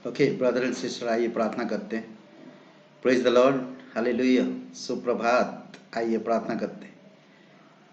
Okay brother and sister, आइए प्रार्थना करते हैं। प्रेज द लॉर्ड, हालेलुया, सुप्रभात। आइए प्रार्थना करते हैं।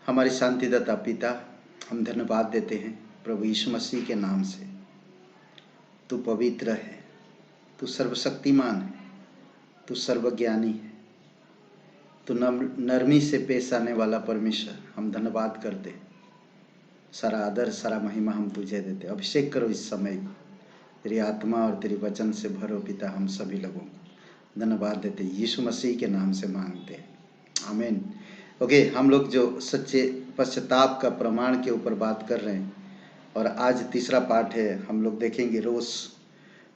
हमारी शांतिदाता पिता, हम धन्यवाद देते हैं प्रभु यीशु मसीह के नाम से। तू पवित्र है, तू सर्वशक्तिमान है, तू सर्वज्ञानी है, तू नरमी से पेश आने वाला परमेश्वर। हम धन्यवाद करते हैं। सारा आदर, सारा महिमा हम तुझे देते। अभिषेक करो इस समय, तेरी आत्मा और तेरी वचन से भरो पिता। हम सभी लोगों को धन्यवाद देते यीशु मसीह के नाम से मांगते हैं, आमीन। ओके, हम लोग जो सच्चे पश्चाताप का प्रमाण के ऊपर बात कर रहे हैं और आज तीसरा पार्ट है। हम लोग देखेंगे रोष।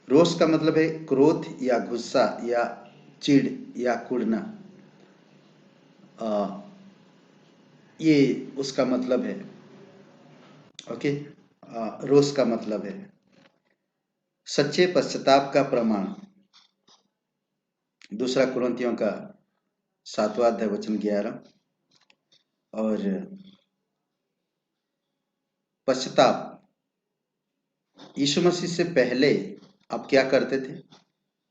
रोष का मतलब है क्रोध या गुस्सा या चिढ़ या कुढ़ना। ये उसका मतलब है। ओके, रोष का मतलब है सच्चे पश्चाताप का प्रमाण। दूसरा कुरिन्थियों का 7वां अध्याय वचन 11। और पश्चाताप, यीशु मसीह से पहले आप क्या करते थे,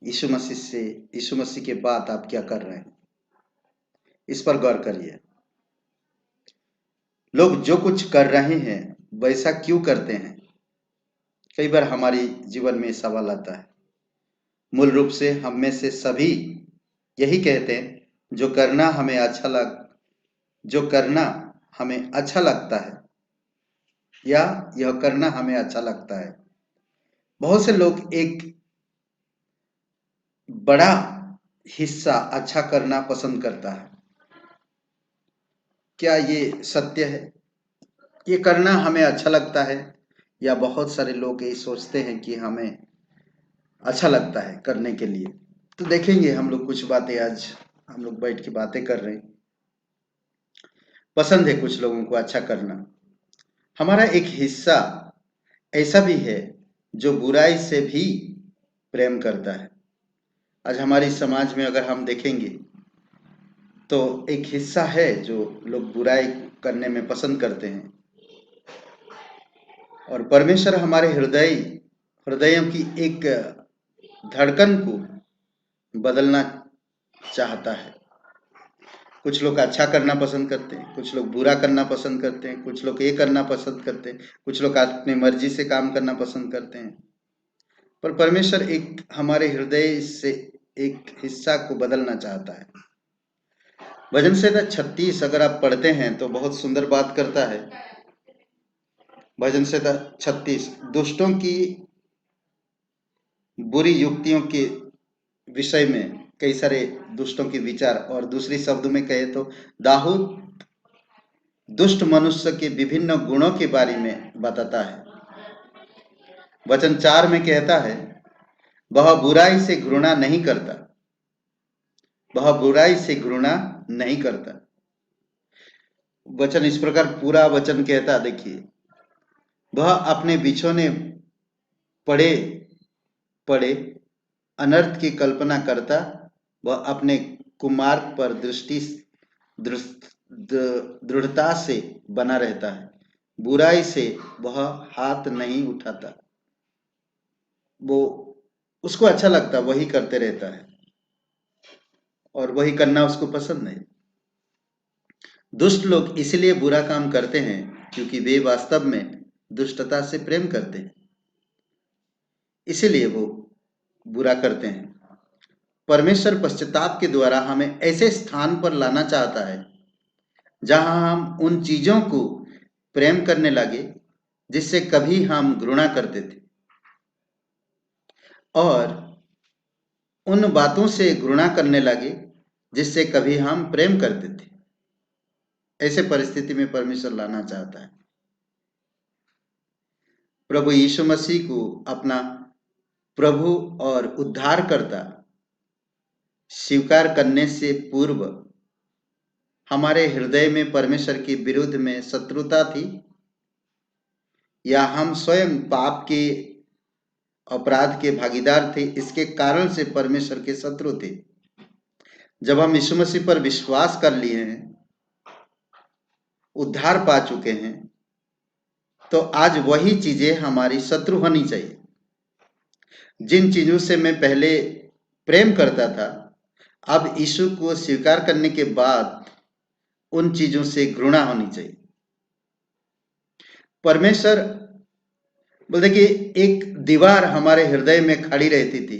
यीशु मसीह के बाद आप क्या कर रहे हैं, इस पर गौर करिए। लोग जो कुछ कर रहे हैं वैसा क्यों करते हैं? कई बार हमारे जीवन में सवाल आता है। मूल रूप से हम में से सभी यही कहते हैं, जो करना हमें अच्छा लगता है या यह करना हमें अच्छा लगता है। बहुत से लोग एक बड़ा हिस्सा अच्छा करना पसंद करता है। क्या ये सत्य है? ये करना हमें अच्छा लगता है, या बहुत सारे लोग ये सोचते हैं कि हमें अच्छा लगता है करने के लिए? तो देखेंगे हम लोग कुछ बातें। आज हम लोग बैठ के बातें कर रहे हैं। पसंद है कुछ लोगों को अच्छा करना। हमारा एक हिस्सा ऐसा भी है जो बुराई से भी प्रेम करता है। आज हमारी समाज में अगर हम देखेंगे तो एक हिस्सा है जो लोग बुराई करने में पसंद करते हैं, और परमेश्वर हमारे हृदयों की एक धड़कन को बदलना चाहता है। कुछ लोग अच्छा करना पसंद करते हैं, कुछ लोग बुरा करना पसंद करते हैं, कुछ लोग ये करना पसंद करते हैं, कुछ लोग अपनी मर्जी से काम करना पसंद करते हैं। पर परमेश्वर एक हमारे हृदय से एक हिस्सा को बदलना चाहता है। भजन संहिता 36 अगर आप पढ़ते हैं तो बहुत सुंदर बात करता है। भजन संहिता 36 दुष्टों की बुरी युक्तियों के विषय में कई सारे दुष्टों के विचार, और दूसरी शब्दों में कहे तो दाऊद दुष्ट मनुष्य के विभिन्न गुणों के बारे में बताता है। वचन 4 में कहता है, वह बुराई से घृणा नहीं करता, वह बुराई से घृणा नहीं करता। वचन इस प्रकार पूरा वचन कहता, देखिए, वह अपने बिछौने पड़े पड़े अनर्थ की कल्पना करता, वह अपने कुमार्ग पर दृढ़ता से बना रहता है, बुराई से वह हाथ नहीं उठाता। वो उसको अच्छा लगता, वही करते रहता है और वही करना उसको पसंद नहीं। दुष्ट लोग इसलिए बुरा काम करते हैं क्योंकि वे वास्तव में दुष्टता से प्रेम करते हैं, इसीलिए वो बुरा करते हैं। परमेश्वर पश्चाताप के द्वारा हमें ऐसे स्थान पर लाना चाहता है जहां हम उन चीजों को प्रेम करने लगे जिससे कभी हम घृणा करते थे, और उन बातों से घृणा करने लगे जिससे कभी हम प्रेम करते थे। ऐसे परिस्थिति में परमेश्वर लाना चाहता है। प्रभु यीशु मसीह को अपना प्रभु और उद्धारकर्ता स्वीकार करने से पूर्व हमारे हृदय में परमेश्वर के विरुद्ध में शत्रुता थी, या हम स्वयं पाप के अपराध के भागीदार थे, इसके कारण से परमेश्वर के शत्रु थे। जब हम यीशु मसीह पर विश्वास कर लिए हैं, उद्धार पा चुके हैं, तो आज वही चीजें हमारी शत्रु होनी चाहिए। जिन चीजों से मैं पहले प्रेम करता था, अब यीशु को स्वीकार करने के बाद उन चीजों से घृणा होनी चाहिए। परमेश्वर बोलते कि एक दीवार हमारे हृदय में खड़ी रहती थी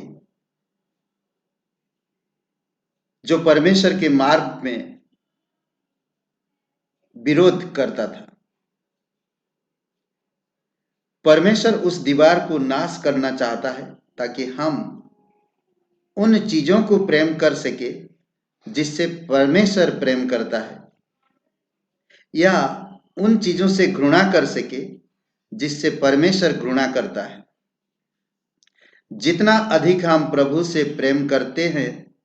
जो परमेश्वर के मार्ग में विरोध करता था। परमेश्वर उस दीवार को नाश करना चाहता है ताकि हम उन चीजों को प्रेम कर सके जिससे परमेश्वर प्रेम करता है, या उन चीजों से घृणा कर सके जिससे परमेश्वर घृणा करता है। जितना अधिक हम प्रभु से प्रेम करते हैं,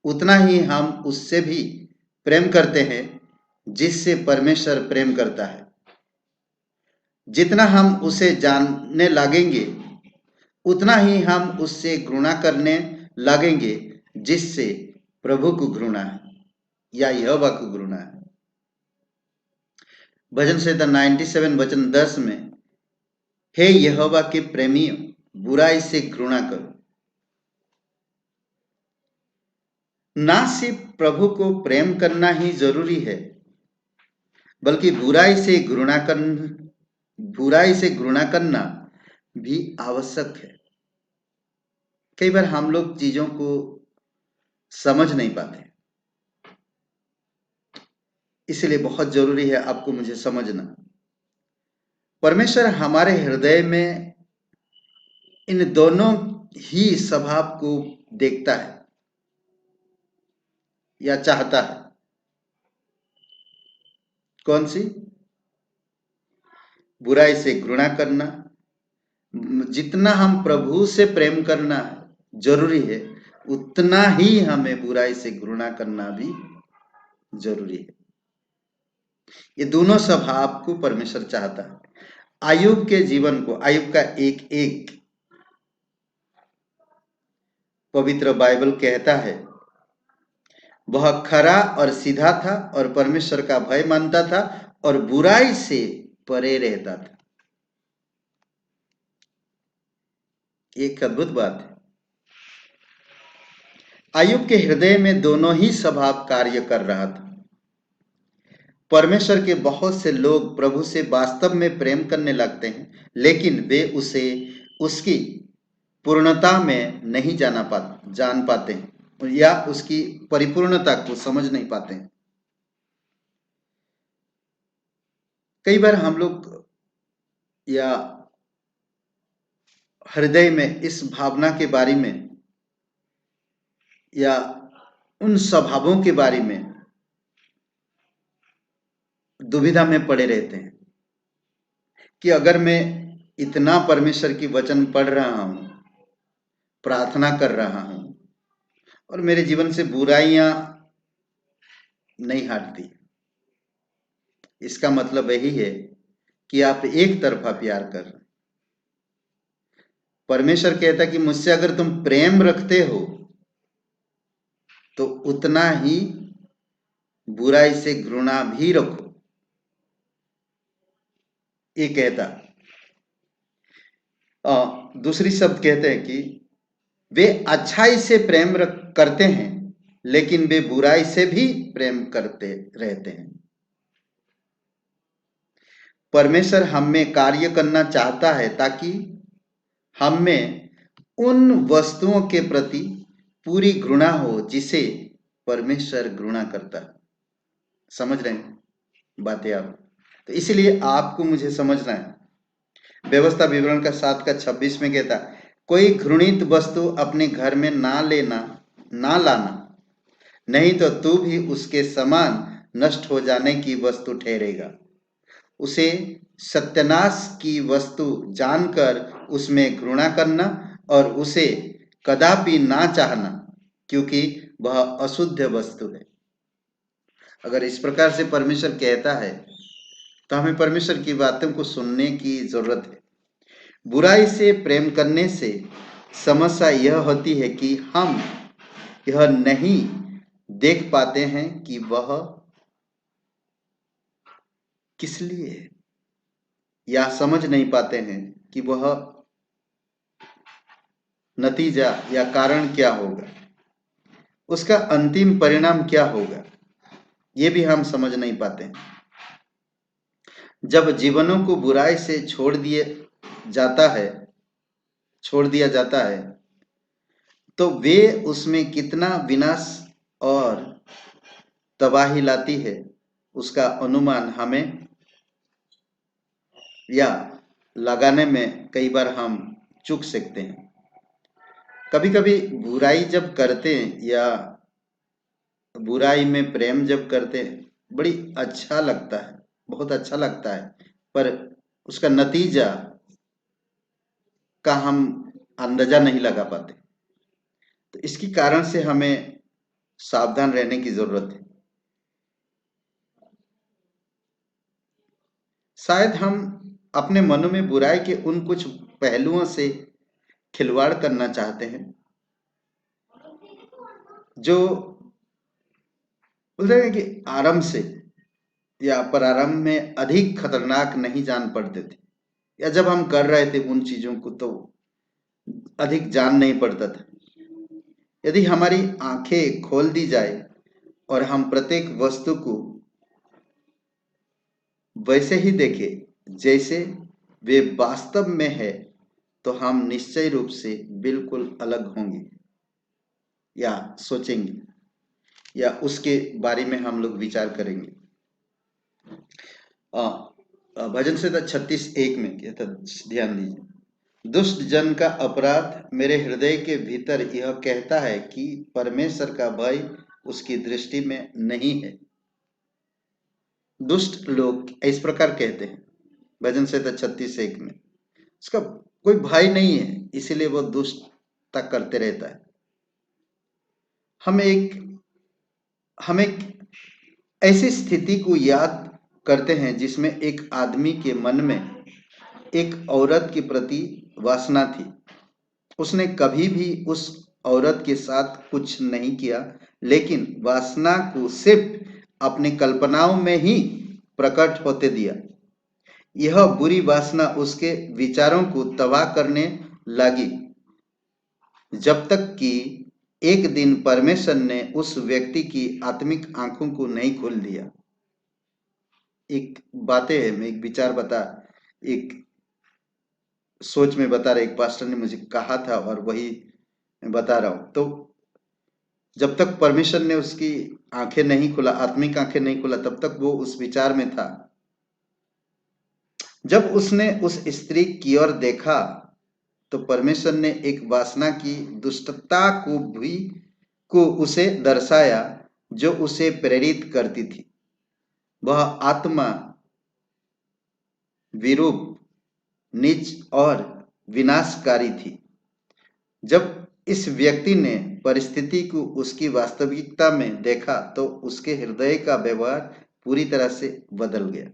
उतना ही हम उससे भी प्रेम करते हैं जिससे परमेश्वर प्रेम करता है। जितना हम उसे जानने लगेंगे, उतना ही हम उससे घृणा करने लगेंगे जिससे प्रभु को घृणा है या यहोवा को घृणा है। भजन संहिता 97 वचन 10 में, हे यहोवा के प्रेमियों, बुराई से घृणा करो। ना सिर्फ प्रभु को प्रेम करना ही जरूरी है, बल्कि बुराई से घृणा करना भी आवश्यक है। कई बार हम लोग चीजों को समझ नहीं पाते, इसलिए बहुत जरूरी है आपको मुझे समझना। परमेश्वर हमारे हृदय में इन दोनों ही स्वभाव को देखता है या चाहता है। कौन सी? बुराई से घृणा करना। जितना हम प्रभु से प्रेम करना जरूरी है, उतना ही हमें बुराई से घृणा करना भी जरूरी है। ये दोनों स्वभाव को परमेश्वर चाहता है। आयुब के जीवन को, आयुब का एक एक पवित्र बाइबल कहता है, वह खरा और सीधा था और परमेश्वर का भय मानता था और बुराई से परे रहता था। एक अद्भुत बात है। आयुब के हृदय में दोनों ही स्वभाव कार्य कर रहा था। परमेश्वर के बहुत से लोग प्रभु से वास्तव में प्रेम करने लगते हैं, लेकिन वे उसे उसकी पूर्णता में नहीं जान पाते हैं या उसकी परिपूर्णता को समझ नहीं पाते हैं। कई बार हम लोग या हृदय में इस भावना के बारे में या उन स्वभावों के बारे में दुविधा में पड़े रहते हैं कि अगर मैं इतना परमेश्वर की वचन पढ़ रहा हूं, प्रार्थना कर रहा हूं और मेरे जीवन से बुराइयां नहीं हटती, इसका मतलब यही है कि आप एक तरफा प्यार कर रहे। परमेश्वर कहता कि मुझसे अगर तुम प्रेम रखते हो तो उतना ही बुराई से घृणा भी रखो। ये कहता। दूसरी शब्द कहते हैं कि वे अच्छाई से प्रेम करते हैं, लेकिन वे बुराई से भी प्रेम करते रहते हैं। परमेश्वर हम में कार्य करना चाहता है ताकि हम में उन वस्तुओं के प्रति पूरी घृणा हो जिसे परमेश्वर घृणा करता है। समझ रहे हैं बातें आप? तो इसलिए आपको मुझे समझना है। व्यवस्था विवरण का 7 का 26 में कहता, कोई घृणित वस्तु अपने घर में ना लाना, नहीं तो तू भी उसके समान नष्ट हो जाने की वस्तु ठहरेगा। उसे सत्यानाश की वस्तु जानकर उसमें घृणा करना और उसे कदापि ना चाहना, क्योंकि वह अशुद्ध वस्तु है। अगर इस प्रकार से परमेश्वर कहता है तो हमें परमेश्वर की बातों को सुनने की जरूरत है। बुराई से प्रेम करने से समस्या यह होती है कि हम यह नहीं देख पाते हैं कि वह किस लिए है, या समझ नहीं पाते हैं कि वह नतीजा या कारण क्या होगा, उसका अंतिम परिणाम क्या होगा, ये भी हम समझ नहीं पाते। जब जीवनों को बुराई से छोड़ दिया जाता है तो वे उसमें कितना विनाश और तबाही लाती है, उसका अनुमान हमें या लगाने में कई बार हम चूक सकते हैं। कभी कभी बुराई जब करते हैं या बुराई में प्रेम जब करते हैं, बड़ी अच्छा लगता है, बहुत अच्छा लगता है, पर उसका नतीजा का हम अंदाजा नहीं लगा पाते। तो इसकी कारण से हमें सावधान रहने की जरूरत है। शायद हम अपने मनों में बुराई के उन कुछ पहलुओं से खिलवाड़ करना चाहते हैं जो बोलते हैं कि आरंभ से या प्रारंभ में अधिक खतरनाक नहीं जान पड़ते थे, या जब हम कर रहे थे उन चीजों को तो अधिक जान नहीं पड़ता था। यदि हमारी आंखें खोल दी जाए और हम प्रत्येक वस्तु को वैसे ही देखें जैसे वे वास्तव में है, तो हम निश्चय रूप से बिल्कुल अलग होंगे या सोचेंगे या उसके बारे में हम लोग विचार करेंगे। भजन संहिता 36:1 में क्या था, ध्यान दीजिए। दुष्ट जन का अपराध मेरे हृदय के भीतर यह कहता है कि परमेश्वर का भय उसकी दृष्टि में नहीं है। दुष्ट लोग इस प्रकार कहते हैं भजन संहिता 36:1 में, उसका कोई भय नहीं है, इसीलिए वो दुष्टता करते रहता है। हम एक ऐसी स्थिति को याद करते हैं जिसमें एक आदमी के मन में एक औरत के प्रति वासना थी। उसने कभी भी उस औरत के साथ कुछ नहीं किया, लेकिन वासना को सिर्फ अपनी कल्पनाओं में ही प्रकट होते दिया। यह बुरी वासना उसके विचारों को तबाह करने लगी, जब तक कि एक दिन परमेश्वर ने उस व्यक्ति की आत्मिक आंखों को नहीं खोल दिया। एक बातें है, मैं एक विचार एक सोच में बता रहा, एक पास्टर ने मुझे कहा था और वही मैं बता रहा हूं। तो जब तक परमेश्वर ने उसकी आंखें नहीं खुला, आत्मिक आंखें नहीं खुला, तब तक वो उस विचार में था। जब उसने उस स्त्री की ओर देखा तो परमेश्वर ने एक वासना की दुष्टता को उसे दर्शाया जो उसे प्रेरित करती थी। वह आत्मा विरूप, नीच और विनाशकारी थी। जब इस व्यक्ति ने परिस्थिति को उसकी वास्तविकता में देखा तो उसके हृदय का व्यवहार पूरी तरह से बदल गया।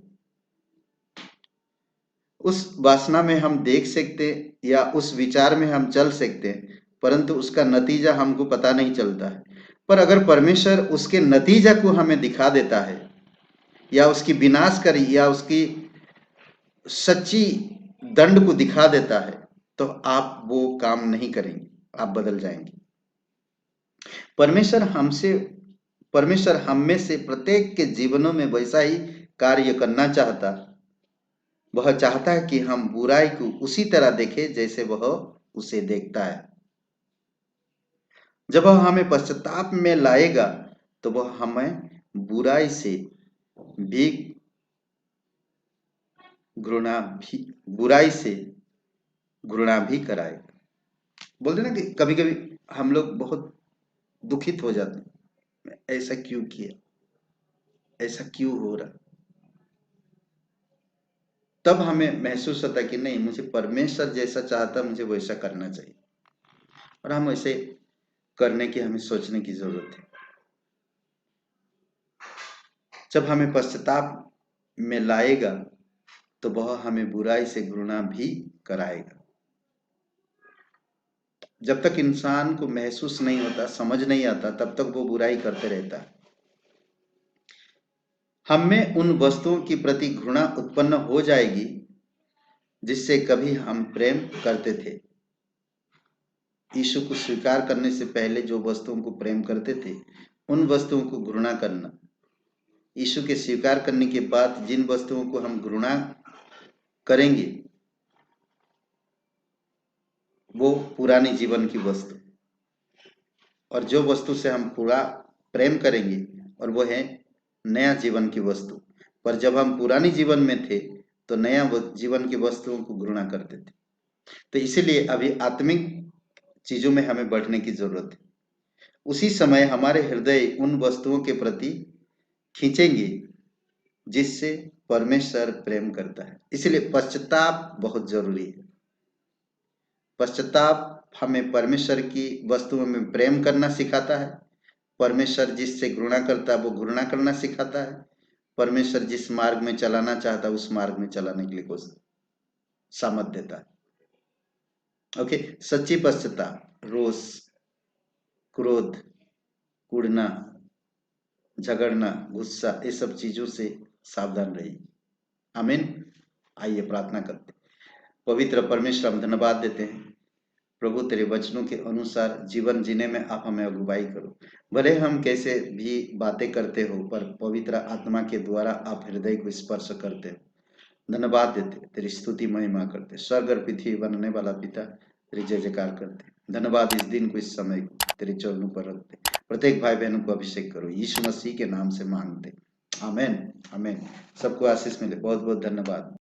उस वासना में हम देख सकते या उस विचार में हम चल सकते, परंतु उसका नतीजा हमको पता नहीं चलता है। पर अगर परमेश्वर उसके नतीजा को हमें दिखा देता है या उसकी विनाशकारी या उसकी सच्ची दंड को दिखा देता है, तो आप वो काम नहीं करेंगे, आप बदल जाएंगे। परमेश्वर हम में से प्रत्येक के जीवनों में वैसा ही कार्य करना चाहता। वह चाहता है कि हम बुराई को उसी तरह देखें जैसे वह उसे देखता है। जब वह हमें पश्चाताप में लाएगा तो वह हमें बुराई से घृणा भी कराएगा। बोलते ना कि कभी कभी हम लोग बहुत दुखित हो जाते हैं, ऐसा क्यों किया, ऐसा क्यों हो रहा। तब हमें महसूस होता कि नहीं, मुझे परमेश्वर जैसा चाहता मुझे वैसा करना चाहिए, और हम ऐसे करने की हमें सोचने की जरूरत है। जब हमें पश्चाताप में लाएगा तो वह हमें बुराई से घृणा भी कराएगा। जब तक इंसान को महसूस नहीं होता, समझ नहीं आता, तब तक वो बुराई करते रहता है। हम में उन वस्तुओं की प्रति घृणा उत्पन्न हो जाएगी जिससे कभी हम प्रेम करते थे। यीशु को स्वीकार करने से पहले जो वस्तुओं को प्रेम करते थे, उन वस्तुओं को घृणा करना। यीशु के स्वीकार करने के बाद जिन वस्तुओं को हम घृणा करेंगे वो पुरानी जीवन की वस्तु, और जो वस्तु से हम पूरा प्रेम करेंगे और वो है नया जीवन की वस्तु। पर जब हम पुरानी जीवन में थे तो नया जीवन की वस्तुओं को घृणा करते थे। तो इसीलिए अभी आत्मिक चीजों में हमें बढ़ने की जरूरत है। उसी समय हमारे हृदय उन वस्तुओं के प्रति खींचेंगे जिससे परमेश्वर प्रेम करता है। इसलिए पश्चाताप बहुत जरूरी है। पश्चाताप हमें परमेश्वर की वस्तुओं में प्रेम करना सिखाता है। परमेश्वर जिससे घृणा करता है वो घृणा करना सिखाता है। परमेश्वर जिस मार्ग में चलाना चाहता है उस मार्ग में चलाने के लिए कोशिश सामर्थ देता है। ओके, सच्ची पश्चाताप रोष, क्रोध, कूड़ना, झगड़ना, गुस्सा, ये सब चीजों से सावधान रहिए। आमीन। आइए प्रार्थना करते। पवित्र परमेश्वर, हम धन्यवाद देते हैं प्रभु, तेरे वचनों के अनुसार जीवन जीने में आप हमें अगुवाई करो। भले हम कैसे भी बातें करते हो, पर पवित्र आत्मा के द्वारा आप हृदय को स्पर्श करते हो। धन्यवाद देते, तेरी स्तुति महिमा करते, स्वर्ग और पृथ्वी बनने वाला पिता तेरी जय जयकार करते। धन्यवाद इस दिन को, इस समय को तेरे चरणों पर रखते। प्रत्येक भाई बहनों को अभिषेक करो, यीशु मसीह के नाम से मांगते। आमेन, आमेन। सबको आशीष मिले। बहुत बहुत धन्यवाद।